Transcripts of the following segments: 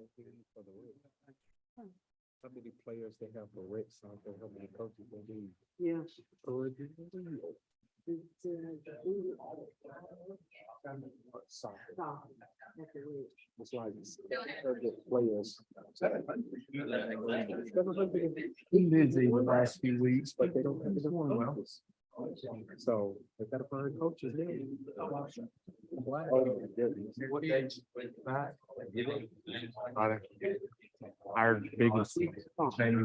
For the Reds. How many players they have for Reds? I don't know how many coaches they need. Yeah. Soccer. That's a reach. It's like they're good players. Been busy the last few weeks, But they don't have the coaches. So they got to find coaches there. What age? Our biggest change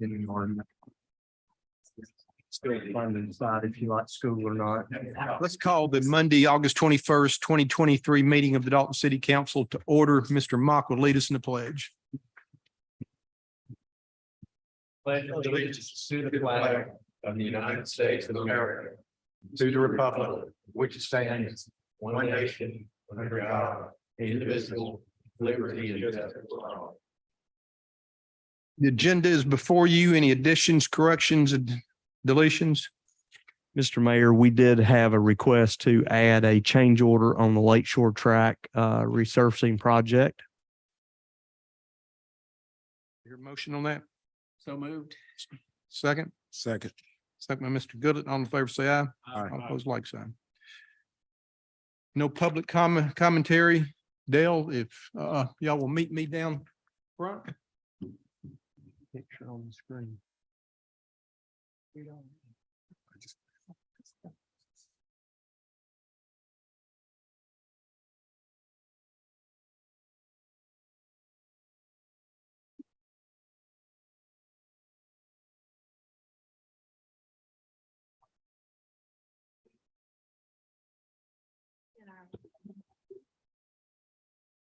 in still trying to decide if you like school or not. Let's call the Monday, August 21st, 2023 meeting of the Dalton City Council to order. Mr. Mock will lead us in the pledge. Pledge allegiance to the flag of the United States of America, to the republic which stands one nation under God, indivisible, liberty and justice for all. The agenda is before you. Any additions, corrections, and deletions? Mr. Mayor, we did have a request to add a change order on the Lakeshore Track resurfacing project. Your motion on that? So moved. Second? Second. Second by Mr. Goodlet. All in favor, say aye. Aye. All opposed, like sign. No public commentary. Dale, if y'all will meet me down front. Picture on the screen.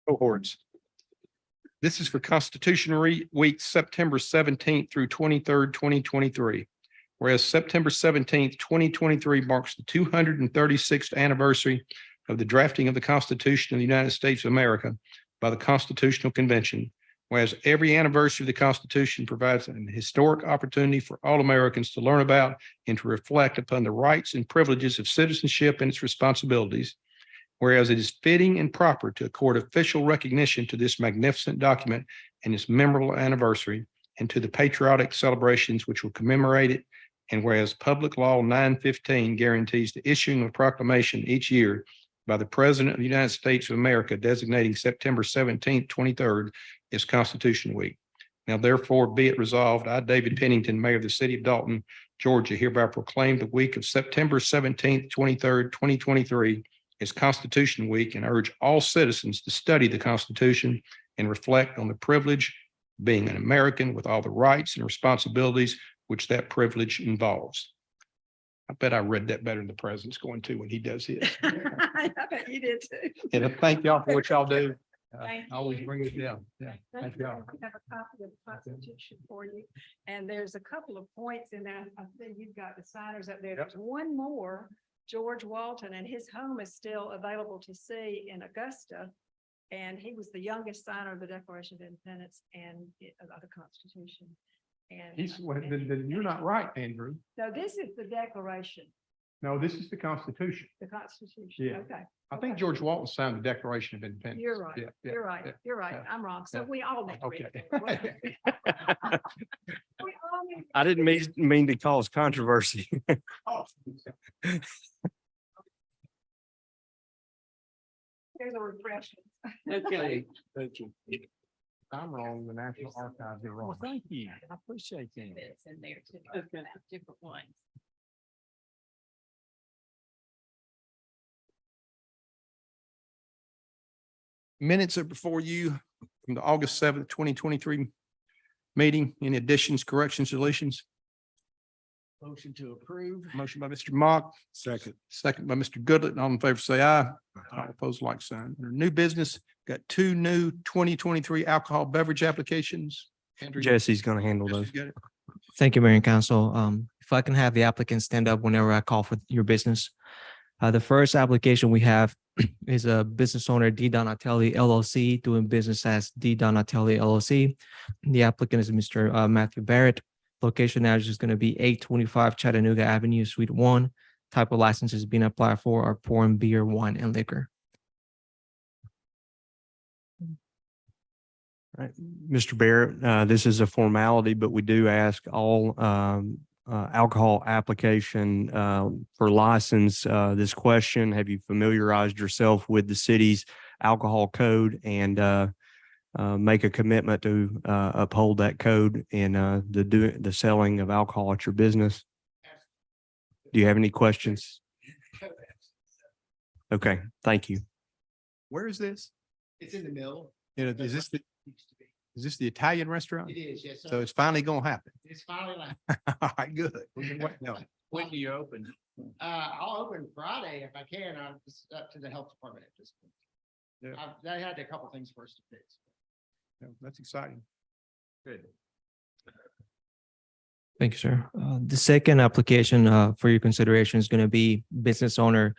Cohorts. This is for Constitution Week, September 17th through 23rd, 2023. Whereas September 17th, 2023 marks the 236th anniversary of the drafting of the Constitution of the United States of America by the Constitutional Convention. Whereas every anniversary of the Constitution provides an historic opportunity for all Americans to learn about and to reflect upon the rights and privileges of citizenship and its responsibilities. Whereas it is fitting and proper to accord official recognition to this magnificent document and its memorable anniversary, and to the patriotic celebrations which will commemorate it. And whereas Public Law 915 guarantees the issuing of a proclamation each year by the President of the United States of America designating September 17th, 23rd as Constitution Week. Now therefore be it resolved, I, David Pennington, Mayor of the City of Dalton, Georgia, hereby proclaim the week of September 17th, 23rd, 2023 as Constitution Week, and urge all citizens to study the Constitution and reflect on the privilege of being an American with all the rights and responsibilities which that privilege involves. I bet I read that better than the president's going to when he does his. I bet you did too. And I thank y'all for what y'all do. Thank I always you. bring it down. Yeah, thank y'all. I have a copy of the Constitution for you, and there's a couple of points in there. I think you've got the signers up there. Yep. There's one more, George Walton, and his home is still available to see in Augusta. And he was the youngest signer of the Declaration of Independence and of the Constitution. And Then you're not right, Andrew. so this is the Declaration, No, this is the Constitution. the Constitution. Yeah. Okay. I think Okay. George Walton signed the Declaration of Independence. You're right. Yeah, yeah, You're right. yeah, You're right. yeah, I'm wrong. So yeah. we all need to read Okay. it. We all need I didn't mean to cause controversy. There's a refreshment. Okay, thank you. I'm wrong, the National Archives are wrong. Thank you. I appreciate that. It's in there too. Different ones. Minutes are before you from the August 7th, 2023 meeting. Any additions, corrections, deletions? Motion to approve. Motion by Mr. Mock, Second. second by Mr. Goodlet. All in favor, say aye. All opposed, like sign. Under new business, got two new 2023 alcohol beverage applications. Andrew, Jesse's going to handle those. you got it? Thank you, Mayor and Council. If I can have the applicant stand up whenever I call for your business. The first application we have is a business owner, D Donatelli LLC, doing business as D Donatelli LLC. The applicant is Mr. Matthew Barrett. Location address is going to be 825 Chattanooga Avenue, Suite 1. Type of licenses being applied for are pouring beer, wine, and liquor. Right. Mr. Barrett, this is a formality, but we do ask all alcohol application for license this question. Have you familiarized yourself with the city's alcohol code and make a commitment to uphold that code in the selling of alcohol at your business? Do you have any questions? Okay, thank you. Where is this? It's in the middle. Is this the Italian restaurant? It is, yes, So sir. it's finally gonna happen. It's finally like, All right, good. We've been waiting on it. When do you open? I'll open Friday if I can. It's up to the health department at this point. Yeah. They had a couple things for us to fix. Yeah, that's exciting. Good. Thank you, sir. The second application for your consideration is going to be business owner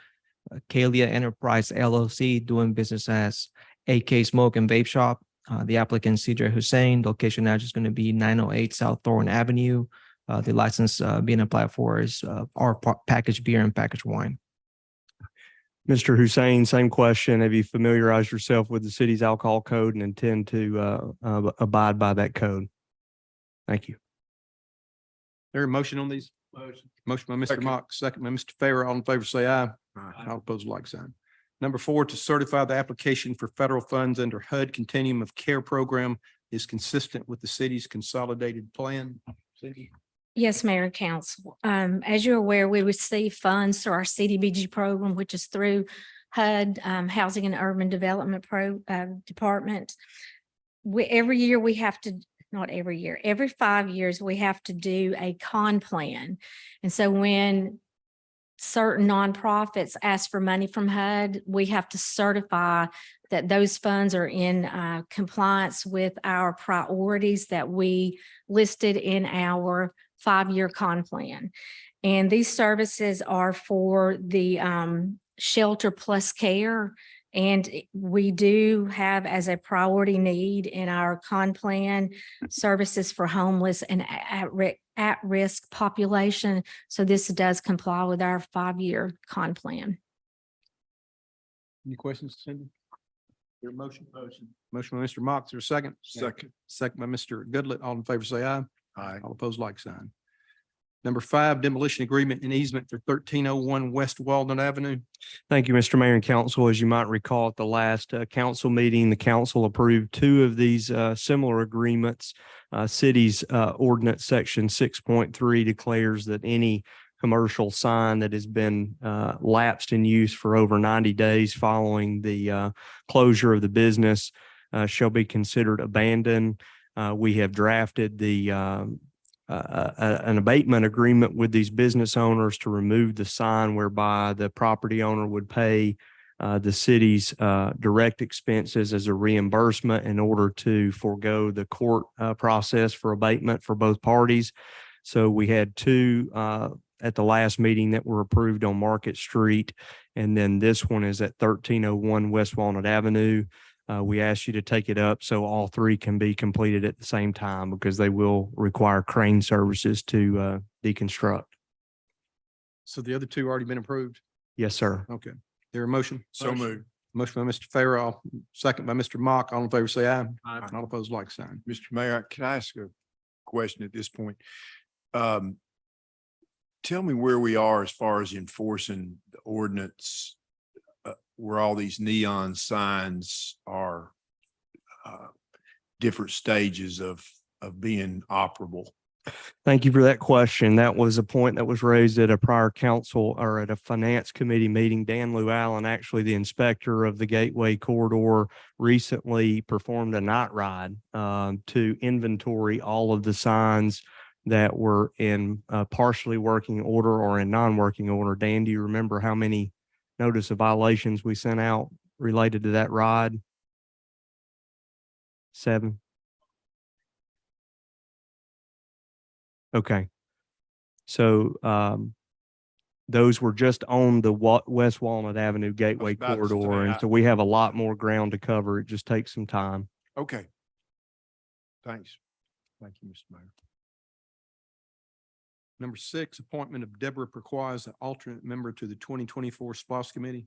Kalia Enterprise LLC doing business as AK Smoke and Vape Shop. The applicant CJ Hussein, location address is going to be 908 South Thorn Avenue. The license being applied for is our packaged beer and packaged wine. Mr. Hussein, same question. Have you familiarized yourself with the city's alcohol code and intend to abide by that code? Thank you. There a motion on these? Motion by Mr. Mock, second by Mr. Farrer. All in favor, say aye. All opposed, like sign. Number 4, to certify the application for federal funds under HUD Continuum of Care Program is consistent with the city's consolidated plan. Cindy? Yes, Mayor and Council. As you're aware, we receive funds through our CDBG program, which is through HUD, Housing and Urban Development Department. Every year we have to, not every year, every 5 years, we have to do a con plan. And so when certain nonprofits ask for money from HUD, we have to certify that those funds are in compliance with our priorities that we listed in our 5-year con plan. And these services are for the shelter plus care. And we do have as a priority need in our con plan services for homeless and at-risk population. So this does comply with our 5-year con plan. Any questions, Cindy? Your motion? Motion by Mr. Mock. Is there a second? Second. Second by Mr. Goodlet. All in favor, say aye. Aye. All opposed, like sign. Number 5, demolition agreement and easement for 1301 West Walnut Avenue. Thank you, Mr. Mayor and Council. As you might recall, at the last council meeting, the council approved 2 of these similar agreements. City's ordinance section 6.3 declares that any commercial sign that has been lapsed in use for over 90 days following the closure of the business shall be considered abandoned. We have drafted an abatement agreement with these business owners to remove the sign whereby the property owner would pay the city's direct expenses as a reimbursement in order to forego the court process for abatement for both parties. So we had 2 at the last meeting that were approved on Market Street. And then this one is at 1301 West Walnut Avenue. We ask you to take it up so all 3 can be completed at the same time because they will require crane services to deconstruct. So the other 2 already been approved? Yes, sir. Okay. There a motion? So moved. Motion by Mr. Farrell, second by Mr. Mock. All in favor, say aye. Aye. All opposed, like sign. Mr. Mayor, can I ask a question at this point? Tell me where we are as far as enforcing the ordinance, where all these neon signs are different stages of being operable. Thank you for that question. That was a point that was raised at a prior council or at a finance committee meeting. Dan Llewellyn, actually the inspector of the Gateway Corridor, recently performed a night ride to inventory all of the signs that were in partially working order or in non-working order. Dan, do you remember how many notice of violations we sent out related to that ride? 7. Okay. So those were just on the West Walnut Avenue Gateway about to say, corridor. And so we have a lot more ground to cover. It just takes some time. Okay. Thanks. Thank you, Mr. Mayor. Number 6, appointment of Deborah Perquaz, alternate member to the 2024 SPOS Committee.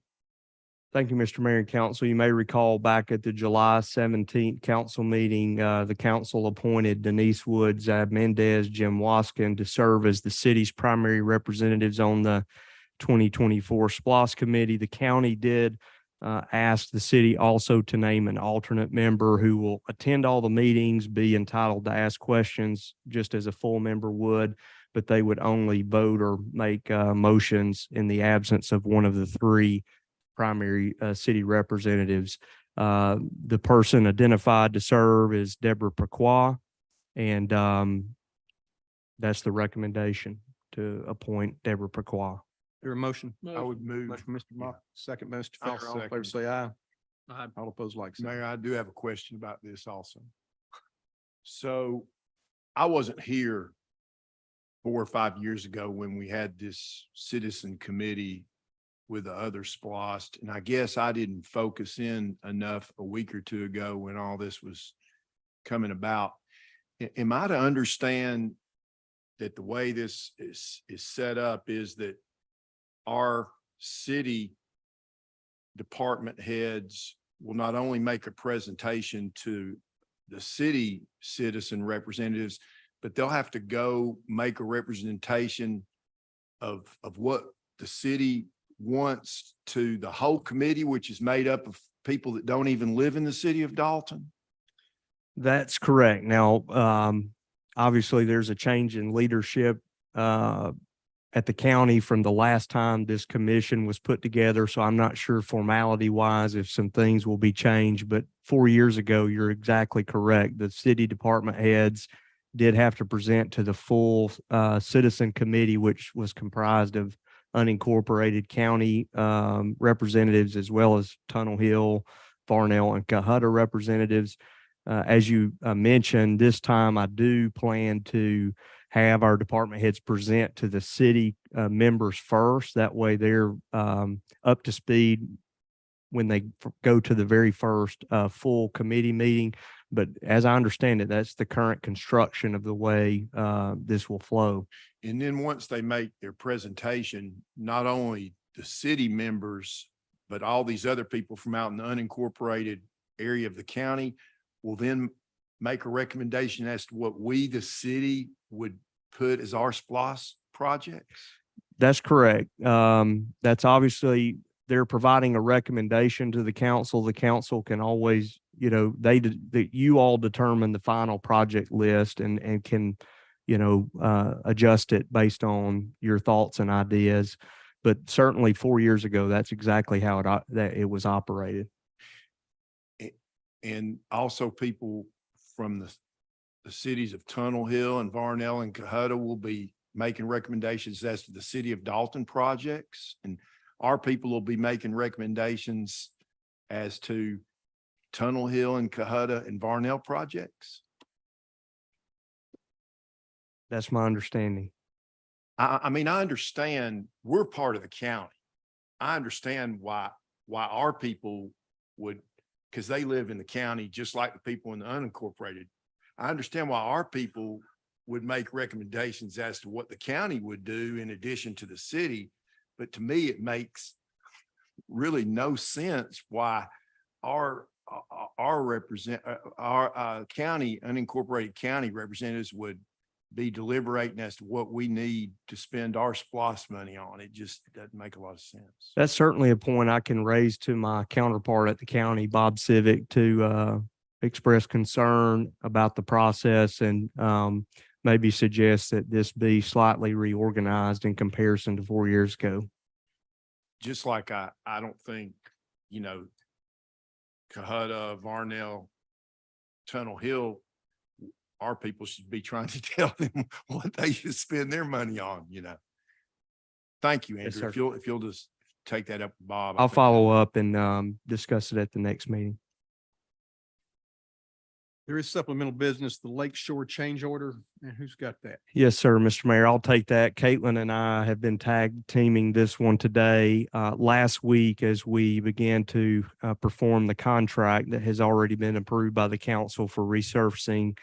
Thank you, Mr. Mayor and Council. You may recall back at the July 17th council meeting, the council appointed Denise Woods, Zab Mendez, Jim Waskin to serve as the city's primary representatives on the 2024 SPOS committee. The county did ask the city also to name an alternate member who will attend all the meetings, be entitled to ask questions just as a full member would, but they would only vote or make motions in the absence of one of the three primary city representatives. The person identified to serve is Deborah Perquois, and that's the recommendation, to appoint Deborah Perquois. Your motion? I would move. Motion, Mr. Mock, second, Mr. I'll Fair. All in favor, second. say aye. Aye. All opposed, like sign. Mayor, I do have a question about this also. So I wasn't here 4 or 5 years ago when we had this citizen committee with the other SPOS, and I guess I didn't focus in enough a week or two ago when all this was coming about. Am I to understand that the way this is set up is that our city department heads will not only make a presentation to the city citizen representatives, but they'll have to go make a representation of what the city wants to the whole committee, which is made up of people that don't even live in the city of Dalton? That's correct. Now, obviously, there's a change in leadership at the county from the last time this commission was put together. So I'm not sure formality wise if some things will be changed, but 4 years ago, you're exactly correct. The city department heads did have to present to the full citizen committee, which was comprised of unincorporated county representatives, as well as Tunnel Hill, Varnell, and Cohutta representatives. As you mentioned, this time I do plan to have our department heads present to the city members first. That way they're up to speed when they go to the very first full committee meeting. But as I understand it, that's the current construction of the way this will flow. And then once they make their presentation, not only the city members, but all these other people from out in the unincorporated area of the county will then make a recommendation as to what we, the city, would put as our SPOS projects. That's correct. That's obviously, they're providing a recommendation to the council. The council can always, that you all determine the final project list and can, adjust it based on your thoughts and ideas. But certainly 4 years ago, that's exactly how it was operated. And also people from the cities of Tunnel Hill and Varnell and Cohutta will be making recommendations as to the city of Dalton projects. And our people will be making recommendations as to Tunnel Hill and Cohutta and Varnell projects. That's my understanding. I mean, I understand we're part of the county. I understand why our people would, because they live in the county, just like the people in the unincorporated. I understand why our people would make recommendations as to what the county would do in addition to the city. But to me, it makes really no sense why our county, unincorporated county representatives would be deliberating as to what we need to spend our SPOS money on. It just doesn't make a lot of sense. That's certainly a point I can raise to my counterpart at the county, Bob Civic, to express concern about the process and maybe suggest that this be slightly reorganized in comparison to 4 years ago. Just like I don't think, Cohutta, Varnell, Tunnel Hill, our people should be trying to tell them what they should spend their money on, Thank you, Yes, Andrew. sir. If you'll just take that up with Bob. I I'll think follow up and discuss it at the next meeting. There is supplemental business, the Lake Shore change order, and who's got that? Yes, sir, Mr. Mayor, I'll take that. Caitlin and I have been tag teaming this one today. Last week, as we began to perform the contract that has already been approved by the council for resurfacing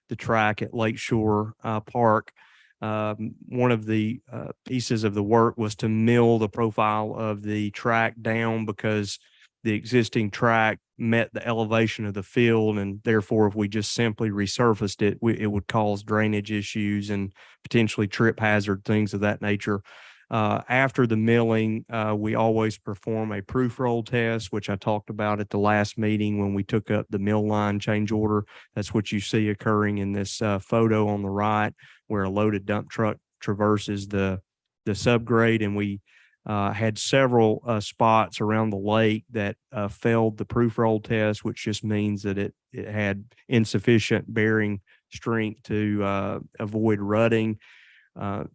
the track at Lake Shore Park. One of the pieces of the work was to mill the profile of the track down because the existing track met the elevation of the field, and therefore if we just simply resurfaced it, it would cause drainage issues and potentially trip hazard, things of that nature. After the milling, we always perform a proof roll test, which I talked about at the last meeting when we took up the mill line change order. That's what you see occurring in this photo on the right, where a loaded dump truck traverses the subgrade, and we had several spots around the lake that failed the proof roll test, which just means that it had insufficient bearing strength to avoid rutting.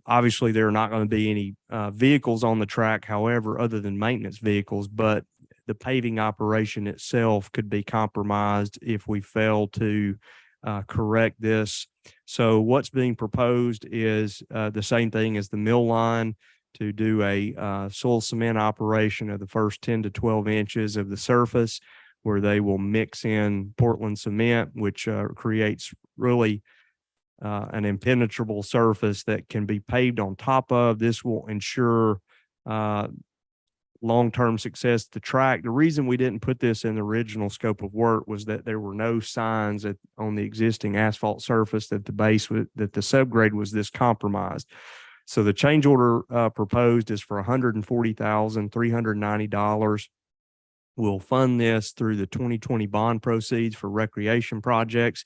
Obviously, there are not going to be any vehicles on the track, however, other than maintenance vehicles, but the paving operation itself could be compromised if we fail to correct this. So what's being proposed is the same thing as the mill line, to do a soil cement operation of the first 10 to 12 inches of the surface, where they will mix in Portland cement, which creates really an impenetrable surface that can be paved on top of. This will ensure long-term success of the track. The reason we didn't put this in the original scope of work was that there were no signs on the existing asphalt surface that the subgrade was this compromised. So the change order proposed is for $140,390. We'll fund this through the 2020 bond proceeds for recreation projects.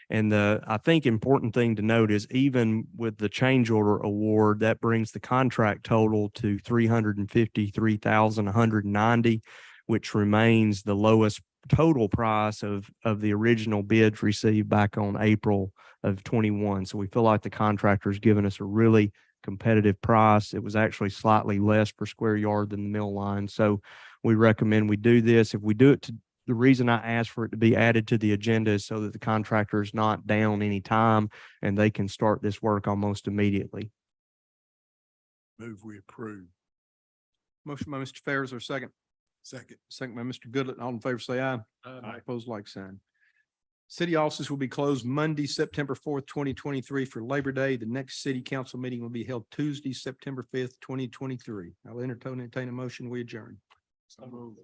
And I think important thing to note is, even with the change order award, that brings the contract total to $353,190, which remains the lowest total price of the original bids received back on April of 21. So we feel like the contractor's given us a really competitive price. It was actually slightly less per square yard than the mill line. So we recommend we do this. If we do it the reason I asked for it to be added to the agenda is so that the contractor is not down any time and they can start this work almost immediately. Move we approve. Motion by Mr. Farris, or second? Second. Second by Mr. Goodlatte. All in favor, say aye. Aye. Opposed, like sign. City offices will be closed Monday, September 4th, 2023 for Labor Day. The next city council meeting will be held Tuesday, September 5th, 2023. I'll entertain a motion. We adjourn. So moved.